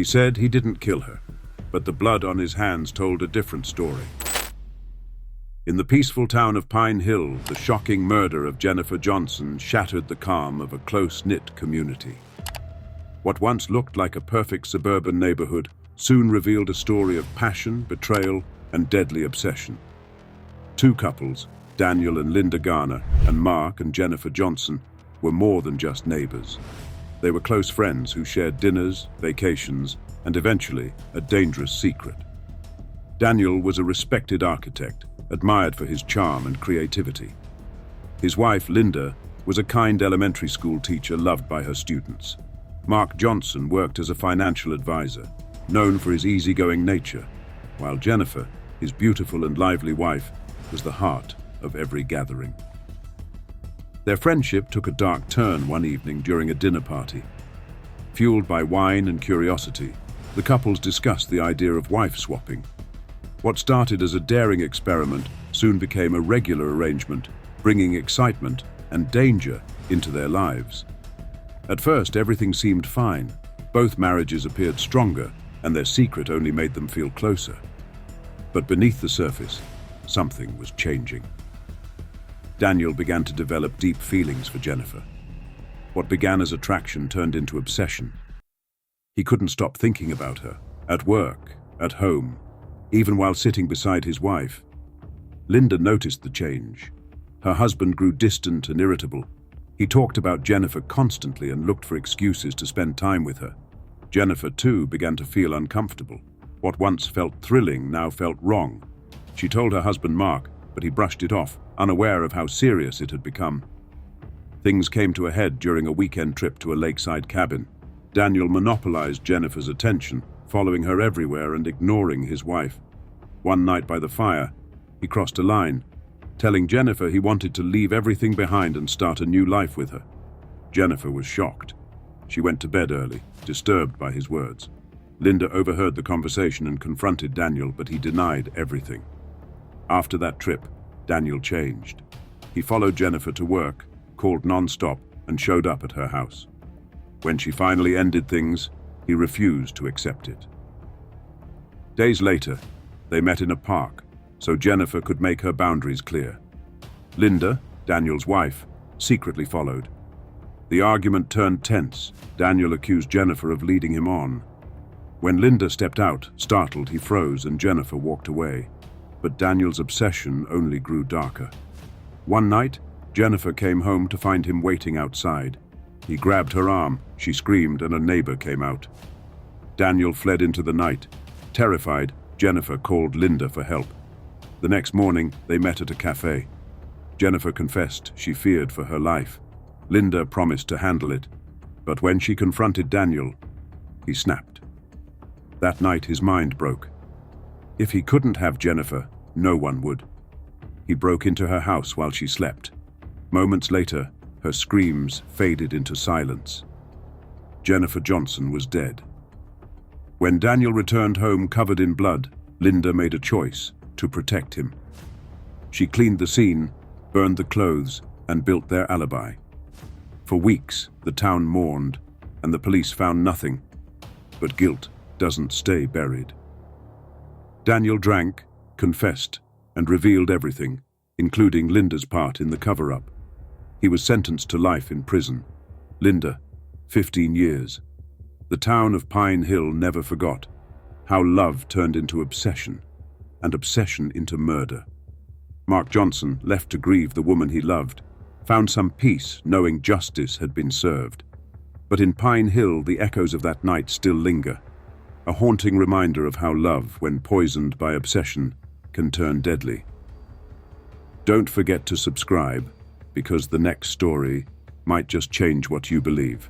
He said he didn't kill her, but the blood on his hands told a different story. In the peaceful town of Pine Hill, the shocking murder of Jennifer Johnson shattered the calm of a close-knit community. What once looked like a perfect suburban neighborhood soon revealed a story of passion, betrayal, and deadly obsession. Two couples, Daniel and Linda Garner, and Mark and Jennifer Johnson, were more than just neighbors. They were close friends who shared dinners, vacations, and eventually a dangerous secret. Daniel was a respected architect, admired for his charm and creativity. His wife, Linda, was a kind elementary school teacher loved by her students. Mark Johnson worked as a financial advisor, known for his easygoing nature, while Jennifer, his beautiful and lively wife, was the heart of every gathering. Their friendship took a dark turn one evening during a dinner party. Fueled by wine and curiosity, the couples discussed the idea of wife swapping. What started as a daring experiment soon became a regular arrangement, bringing excitement and danger into their lives. At first, everything seemed fine. Both marriages appeared stronger, and their secret only made them feel closer. But beneath the surface, something was changing. Daniel began to develop deep feelings for Jennifer. What began as attraction turned into obsession. He couldn't stop thinking about her, at work, at home, even while sitting beside his wife. Linda noticed the change. Her husband grew distant and irritable. He talked about Jennifer constantly and looked for excuses to spend time with her. Jennifer, too, began to feel uncomfortable. What once felt thrilling now felt wrong. She told her husband Mark, but he brushed it off, unaware of how serious it had become. Things came to a head during a weekend trip to a lakeside cabin. Daniel monopolized Jennifer's attention, following her everywhere and ignoring his wife. One night by the fire, he crossed a line, telling Jennifer he wanted to leave everything behind and start a new life with her. Jennifer was shocked. She went to bed early, disturbed by his words. Linda overheard the conversation and confronted Daniel, but he denied everything. After that trip, Daniel changed. He followed Jennifer to work, called non-stop, and showed up at her house. When she finally ended things, he refused to accept it. Days later, they met in a park, so Jennifer could make her boundaries clear. Linda, Daniel's wife, secretly followed. The argument turned tense. Daniel accused Jennifer of leading him on. When Linda stepped out, startled, he froze and Jennifer walked away. But Daniel's obsession only grew darker. One night, Jennifer came home to find him waiting outside. He grabbed her arm, she screamed, and a neighbor came out. Daniel fled into the night. Terrified, Jennifer called Linda for help. The next morning, they met at a cafe. Jennifer confessed she feared for her life. Linda promised to handle it, but when she confronted Daniel, he snapped. That night, his mind broke. If he couldn't have Jennifer, no one would. He broke into her house while she slept. Moments later, her screams faded into silence. Jennifer Johnson was dead. When Daniel returned home covered in blood, Linda made a choice to protect him. She cleaned the scene, burned the clothes, and built their alibi. For weeks, the town mourned, and the police found nothing. But guilt doesn't stay buried. Daniel drank, confessed, and revealed everything, including Linda's part in the cover-up. He was sentenced to life in prison. Linda, 15 years. The town of Pine Hill never forgot how love turned into obsession, and obsession into murder. Mark Johnson, left to grieve the woman he loved, found some peace knowing justice had been served. But in Pine Hill, the echoes of that night still linger, a haunting reminder of how love, when poisoned by obsession, can turn deadly. Don't forget to subscribe, because the next story might just change what you believe.